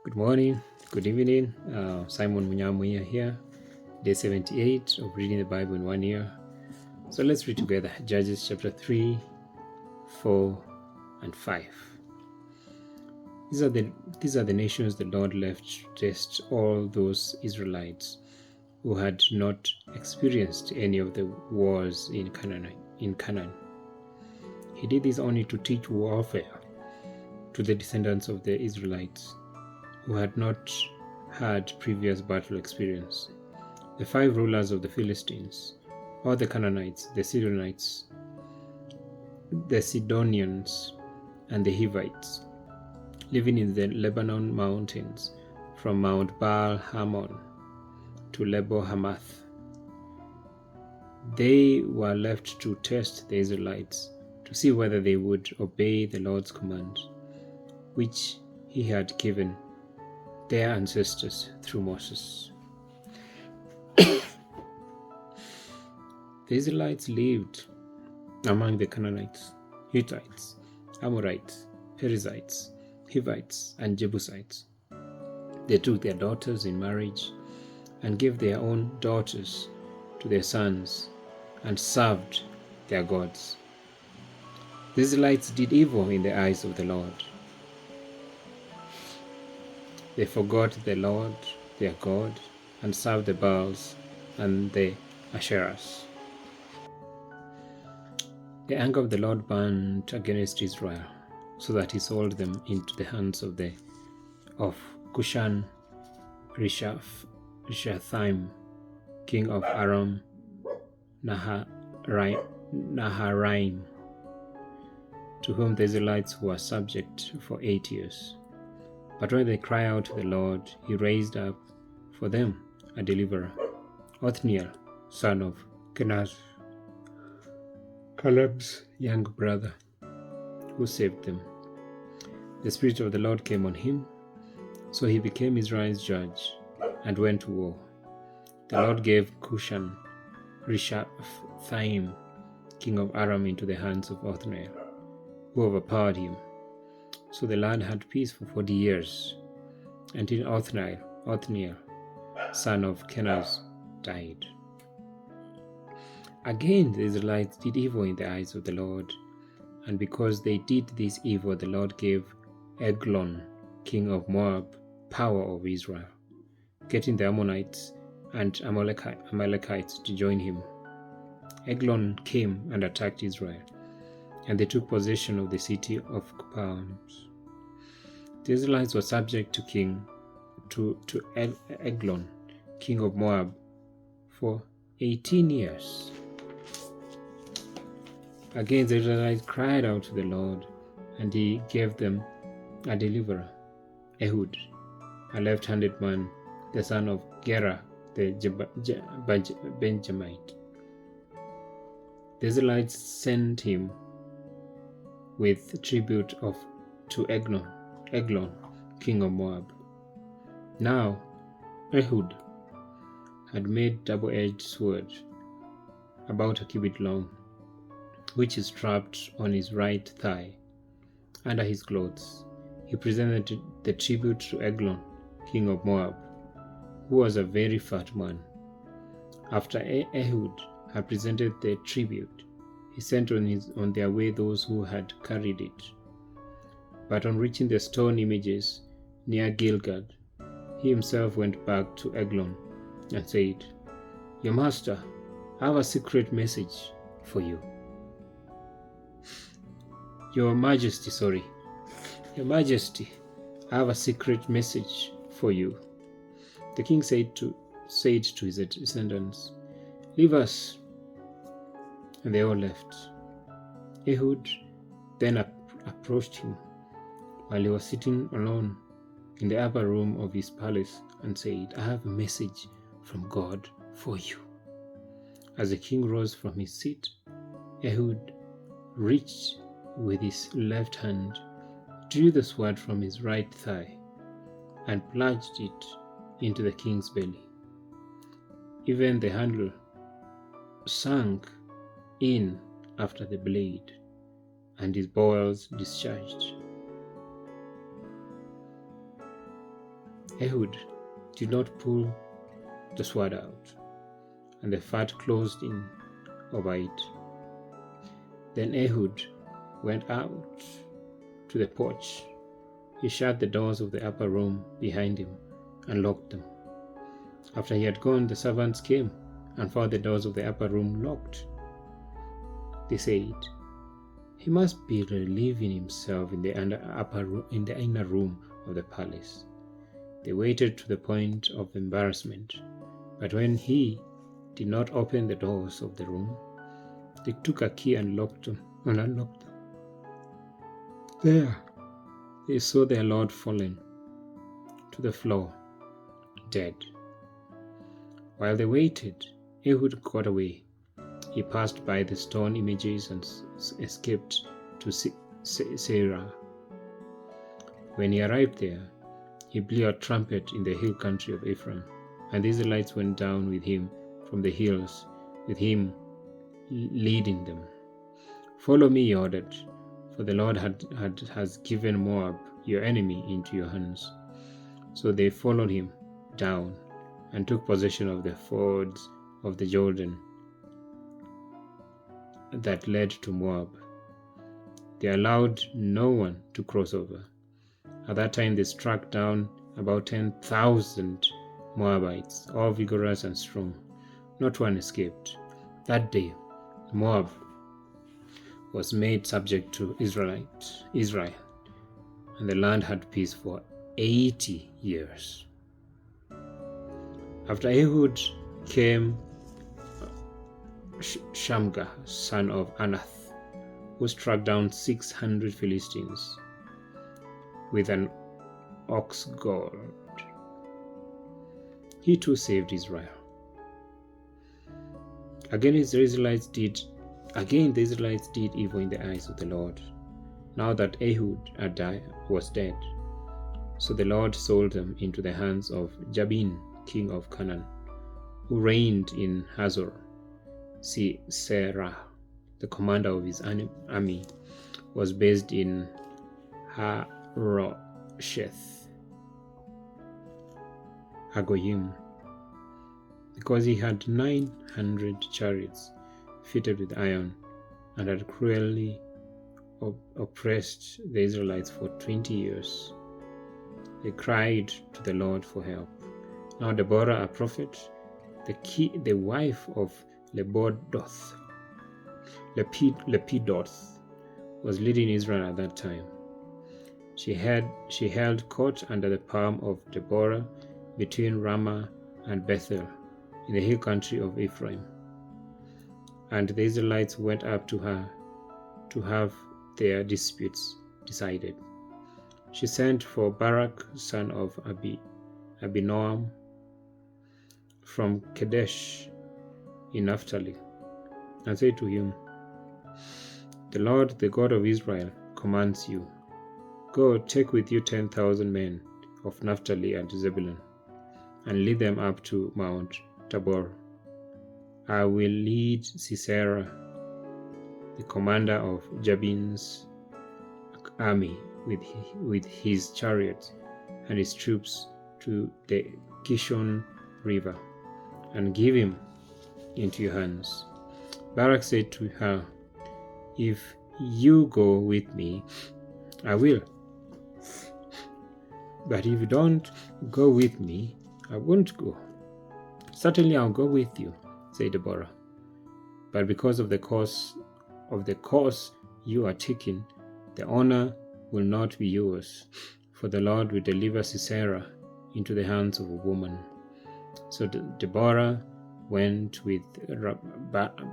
Good morning, good evening. Simon Munyamuya here, day 78 of reading the Bible in 1 year. So let's read together Judges chapter 3, 4, and 5. These are the nations the Lord left to test all those Israelites who had not experienced any of the wars in Canaan. He did this only to teach warfare to the descendants of the Israelites who had not had previous battle experience. The 5 rulers of the Philistines, all the Canaanites, the Sidonites, the Sidonians, and the Hivites, living in the Lebanon mountains, from Mount Baal Hamon to Lebo Hamath. They were left to test the Israelites to see whether they would obey the Lord's command, which he had given their ancestors through Moses. The Israelites lived among the Canaanites, Hittites, Amorites, Perizzites, Hivites, and Jebusites. They took their daughters in marriage and gave their own daughters to their sons and served their gods. The Israelites did evil in the eyes of the Lord. They forgot the Lord, their God, and served the Baals and the Asherahs. The anger of the Lord burned against Israel, so that he sold them into the hands of Cushan Rishathaim, king of Aram Naharaim, to whom the Israelites were subject for 8 years. But when they cried out to the Lord, he raised up for them a deliverer, Othniel, son of Kenaz, Caleb's young brother, who saved them. The Spirit of the Lord came on him, so he became Israel's judge and went to war. The Lord gave Cushan Rishathaim, king of Aram, into the hands of Othniel, who overpowered him. So the land had peace for 40 years, until Othniel, son of Kenaz, died. Again the Israelites did evil in the eyes of the Lord, and because they did this evil, the Lord gave Eglon, king of Moab, power over Israel, getting the Ammonites and Amalekites to join him. Eglon came and attacked Israel, and they took possession of the city of Palms. The Israelites were subject to Eglon, king of Moab, for 18 years. Again the Israelites cried out to the Lord, and he gave them a deliverer, Ehud, a left-handed man, the son of Gera the Benjamite. The Israelites sent him with tribute to Eglon, king of Moab. Now Ehud had made double-edged sword about a cubit long, which is strapped on his right thigh under his clothes. He presented the tribute to Eglon, king of Moab, who was a very fat man. After Ehud had presented the tribute, he sent on their way those who had carried it. But on reaching the stone images near Gilgad, he himself went back to Eglon and said, Your master, I have a secret message for you. Your Majesty, I have a secret message for you. The king said to his descendants, Leave us. And they all left. Ehud then approached him while he was sitting alone in the upper room of his palace and said, I have a message from God for you. As the king rose from his seat, Ehud reached with his left hand, drew the sword from his right thigh, and plunged it into the king's belly. Even the handle sank in after the blade, and his bowels discharged. Ehud did not pull the sword out, and the fat closed in over it. Then Ehud went out to the porch. He shut the doors of the upper room behind him and locked them. After he had gone, the servants came and found the doors of the upper room locked. They said, "He must be relieving himself in the inner room of the palace." They waited to the point of embarrassment, but when he did not open the doors of the room, they took a key and unlocked them. There, they saw their Lord fallen to the floor, dead. While they waited, Ehud got away. He passed by the stone images and escaped to Seirah. When he arrived there, he blew a trumpet in the hill country of Ephraim, and the Israelites went down with him from the hills, with him leading them. "Follow me," he ordered, "for the Lord has given Moab, your enemy, into your hands." So they followed him down and took possession of the fords of the Jordan that led to Moab. They allowed no one to cross over. At that time they struck down about 10,000 Moabites, all vigorous and strong. Not one escaped. That day Moab was made subject to Israel, and the land had peace for 80 years. After Ehud came Shamgar, son of Anath, who struck down 600 Philistines with an ox goad. He too saved Israel. Again the Israelites did evil in the eyes of the Lord, now that Ehud was dead. So the Lord sold them into the hands of Jabin, king of Canaan, who reigned in Hazor. Sisera, the commander of his army, was based in Harosheth Hagoyim, because he had 900 chariots fitted with iron, and had cruelly oppressed the Israelites for 20 years. They cried to the Lord for help. Now Deborah, a prophet, the wife of Lepidoth, was leading Israel at that time. She held court under the palm of Deborah between Ramah and Bethel in the hill country of Ephraim. And the Israelites went up to her to have their disputes decided. She sent for Barak, son of Abinoam, from Kadesh in Naphtali, and said to him, "The Lord, the God of Israel, commands you, go, take with you 10,000 men of Naphtali and Zebulun, and lead them up to Mount Tabor. I will lead Sisera, the commander of Jabin's army, with his chariots and his troops to the Kishon River, and give him into your hands." Barak said to her, "If you go with me, I will. But if you don't go with me, I won't go." "Certainly I'll go with you," said Deborah. "But because of the course you are taking, the honor will not be yours, for the Lord will deliver Sisera into the hands of a woman." So Deborah went with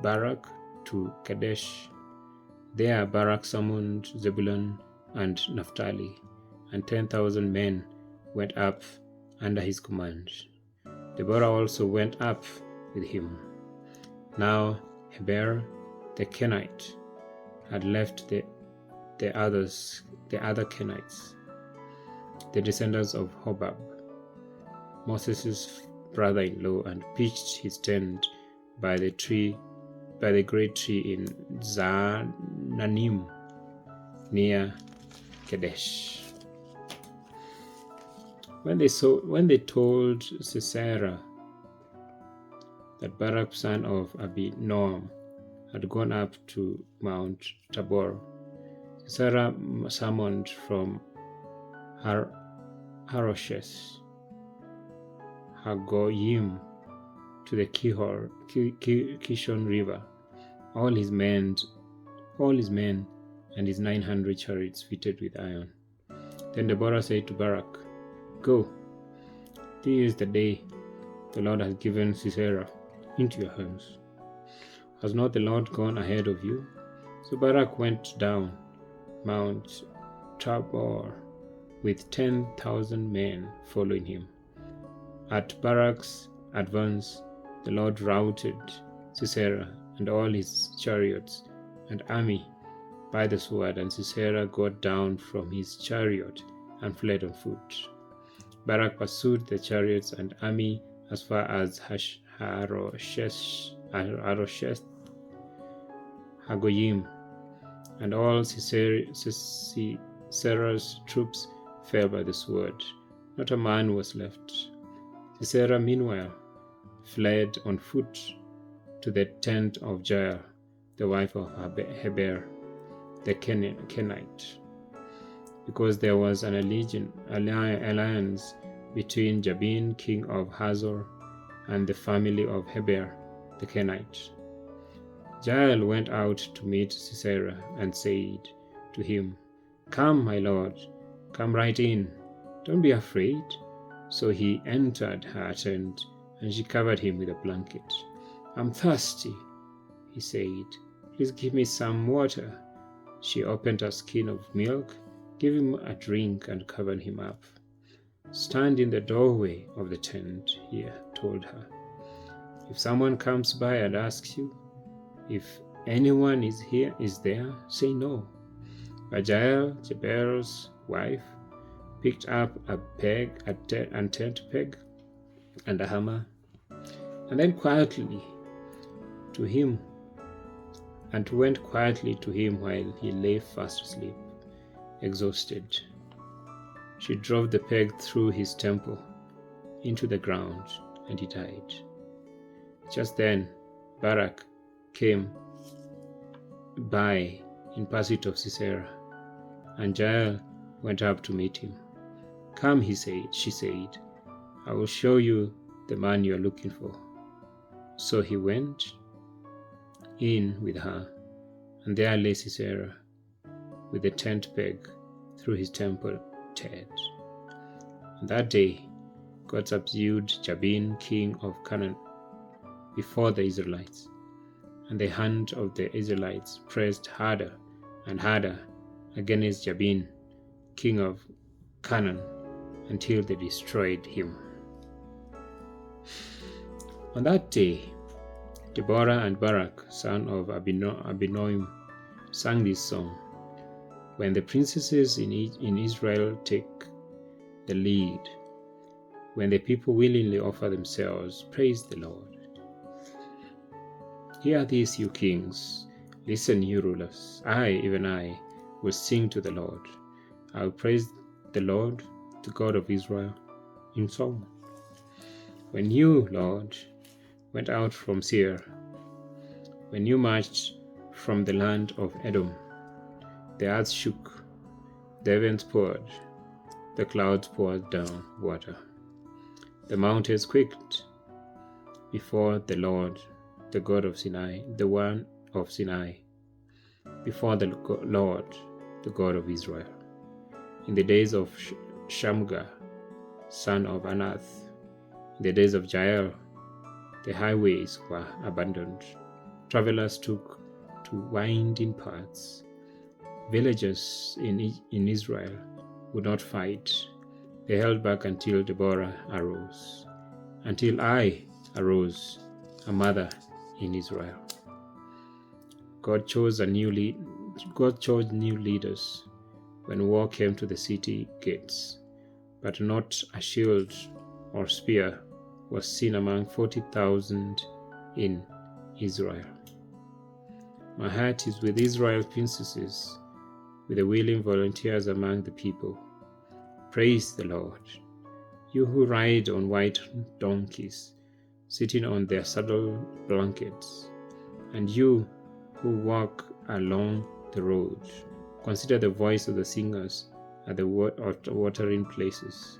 Barak to Kadesh. There Barak summoned Zebulun and Naphtali, and 10,000 men went up under his command. Deborah also went up with him. Now Heber the Kenite had left the other Kenites, the descendants of Hobab, Moses' brother-in-law, and pitched his tent by the great tree in Zaananim near Kadesh. When they told Sisera that Barak son of Abinoam had gone up to Mount Tabor, Sisera summoned from Harosheth Hagoyim to the Kishon River, all his men and his 900 chariots fitted with iron. Then Deborah said to Barak, "Go, this is the day the Lord has given Sisera into your hands. Has not the Lord gone ahead of you?" So Barak went down Mount Tabor with 10,000 men following him. At Barak's advance, the Lord routed Sisera and all his chariots and army by the sword, and Sisera got down from his chariot and fled on foot. Barak pursued the chariots and army as far as Harosheth Hagoyim, and all Sisera's troops fell by the sword. Not a man was left. Sisera, meanwhile, fled on foot to the tent of Jael, the wife of Heber, the Canaanite, because there was an alliance between Jabin, king of Hazor, and the family of Heber, the Canaanite. Jael went out to meet Sisera and said to him, "Come, my lord, come right in. Don't be afraid." So he entered her tent, and she covered him with a blanket. "I'm thirsty," he said. "Please give me some water." She opened a skin of milk, gave him a drink, and covered him up. "Stand in the doorway of the tent," he told her. "If someone comes by and asks you if anyone is there, say no." But Jael, Jebel's wife, picked up a tent peg and a hammer, and then went quietly to him while he lay fast asleep, exhausted. She drove the peg through his temple into the ground, and he died. Just then Barak came by in pursuit of Sisera, and Jael went up to meet him. "Come," she said, "I will show you the man you are looking for." So he went in with her, and there lay Sisera with the tent peg through his temple tent. And that day God subdued Jabin, king of Canaan, before the Israelites, and the hand of the Israelites pressed harder and harder against Jabin, king of Canaan, until they destroyed him. On that day, Deborah and Barak, son of Abinoam, sang this song: "When the princesses in Israel take the lead, when the people willingly offer themselves, praise the Lord. Hear this, you kings. Listen, you rulers. Even I, will sing to the Lord. I will praise the Lord, the God of Israel, in song. When you, Lord, went out from Seir, when you marched from the land of Edom, the earth shook, the heavens poured, the clouds poured down water. The mountains quaked before the Lord, the God of Sinai, the one of Sinai, before the Lord, the God of Israel. In the days of Shamgar, son of Anath, in the days of Jael, the highways were abandoned. Travelers took to winding paths. Villagers in Israel would not fight. They held back until Deborah arose, until I arose, a mother in Israel. God chose new leaders when war came to the city gates, but not a shield or spear was seen among 40,000 in Israel. My heart is with Israel's princesses, with the willing volunteers among the people. Praise the Lord. you who ride on white donkeys, sitting on their saddle blankets, and you who walk along the road, consider the voice of the singers at the watering places.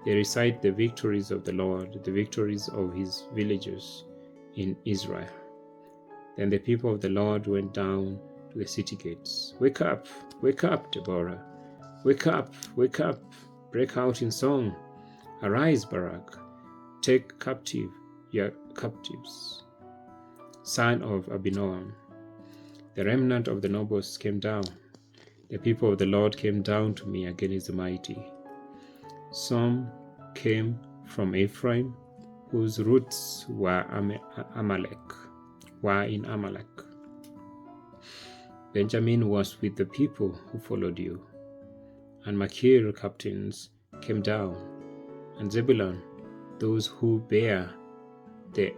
They recite the victories of the Lord, the victories of his villagers in Israel. Then the people of the Lord went down to the city gates. Wake up, Deborah. Wake up, break out in song. Arise, Barak. Take captive your captives. Son of Abinoam. The remnant of the nobles came down. The people of the Lord came down to me against the mighty. Some came from Ephraim, whose roots were in Amalek. Benjamin was with the people who followed you, and Machir captains came down, and Zebulun, those who bear the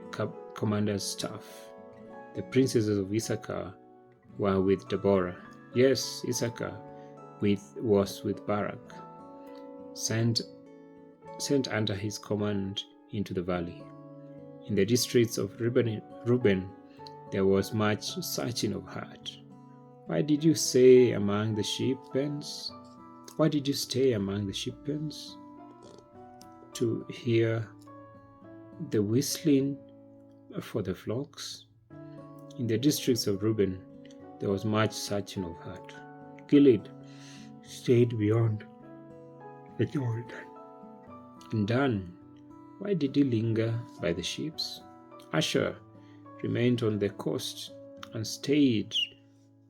commander's staff. The princesses of Issachar were with Deborah. Yes, Issachar was with Barak, sent under his command into the valley. In the districts of Reuben, there was much searching of heart. Why did you stay among the sheep pens? Why did you stay among the sheep pens? To hear the whistling for the flocks? In the districts of Reuben, there was much searching of heart. Gilead stayed beyond the Jordan. And Dan, why did he linger by the ships? Asher remained on the coast and stayed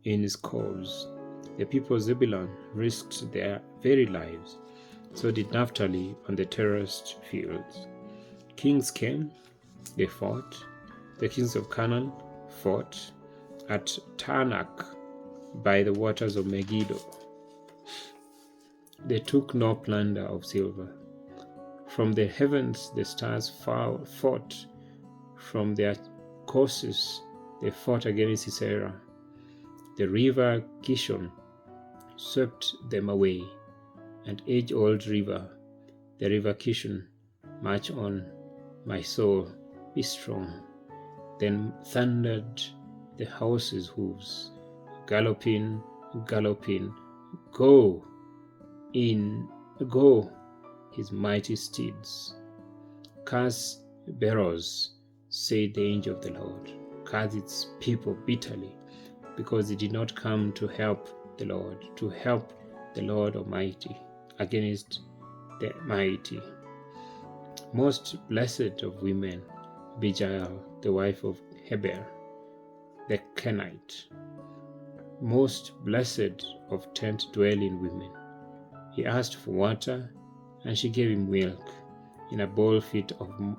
in his coves. The people of Zebulun risked their very lives. So did Naphtali on the terraced fields. Kings came, they fought. The kings of Canaan fought at Taanach by the waters of Megiddo. They took no plunder of silver. From the heavens the stars fought. From their courses they fought against Sisera. The river Kishon swept them away, and age-old river, the river Kishon, march on, my soul, be strong. Then thundered the horses' hoofs, galloping, go, his mighty steeds. Curse Beroz, said the angel of the Lord. Curse its people bitterly, because they did not come to help the Lord Almighty, against the mighty. Most blessed of women, Jael, the wife of Heber, the Canaanite. Most blessed of tent-dwelling women. He asked for water, and she gave him milk. In a bowl fit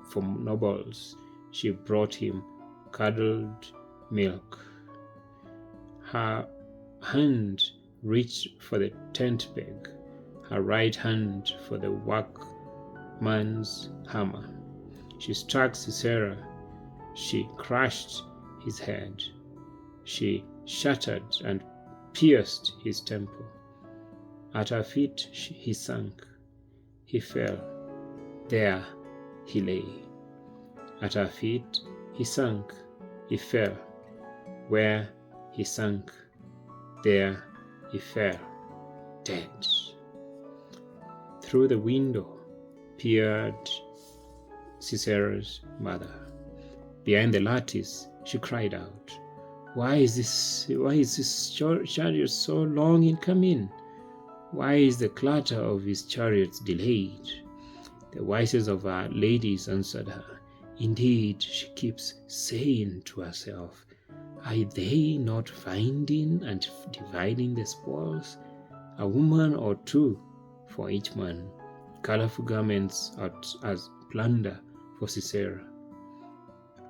for nobles, she brought him curdled milk. Her hand reached for the tent peg, her right hand for the workman's hammer. She struck Sisera, she crushed his head, she shattered and pierced his temple. At her feet he sank, he fell, there he lay. At her feet he sank, he fell, where he sank, there he fell, dead. Through the window peered Sisera's mother. Behind the lattice she cried out, Why is this chariot so long in coming? Why is the clatter of his chariots delayed? The wisest of our ladies answered her, Indeed, she keeps saying to herself, Are they not finding and dividing the spoils? A woman or two for each man, colorful garments as plunder for Sisera,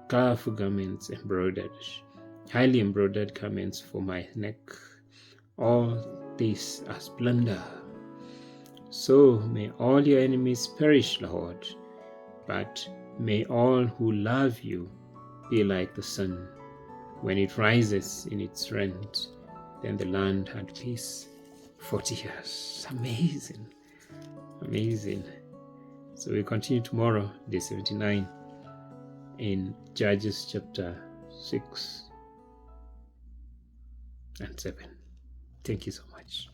colorful garments embroidered, highly embroidered garments for my neck, all this as plunder. So may all your enemies perish, Lord, but may all who love you be like the sun. When it rises in its rent, then the land had peace 40 years. Amazing. So we continue tomorrow, day 79, in Judges chapter 6 and 7. Thank you so much.